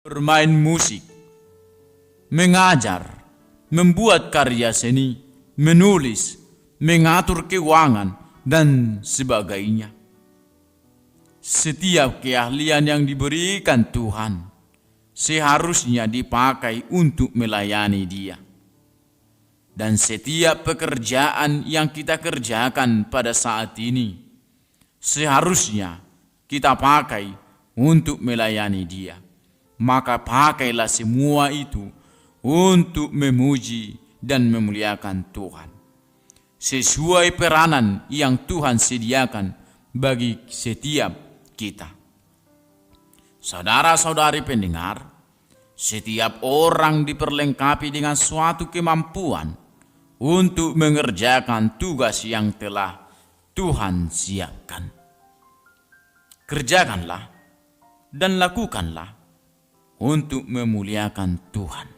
bermain musik, mengajar, membuat karya seni, menulis, mengatur keuangan, dan sebagainya. Setiap keahlian yang diberikan Tuhan seharusnya dipakai untuk melayani Dia. Dan setiap pekerjaan yang kita kerjakan pada saat ini seharusnya kita pakai untuk melayani Dia. Maka pakailah semua itu untuk memuji dan memuliakan Tuhan, sesuai peranan yang Tuhan sediakan bagi setiap kita. Saudara-saudari pendengar, setiap orang diperlengkapi dengan suatu kemampuan untuk mengerjakan tugas yang telah Tuhan siapkan. Kerjakanlah dan lakukanlah untuk memuliakan Tuhan.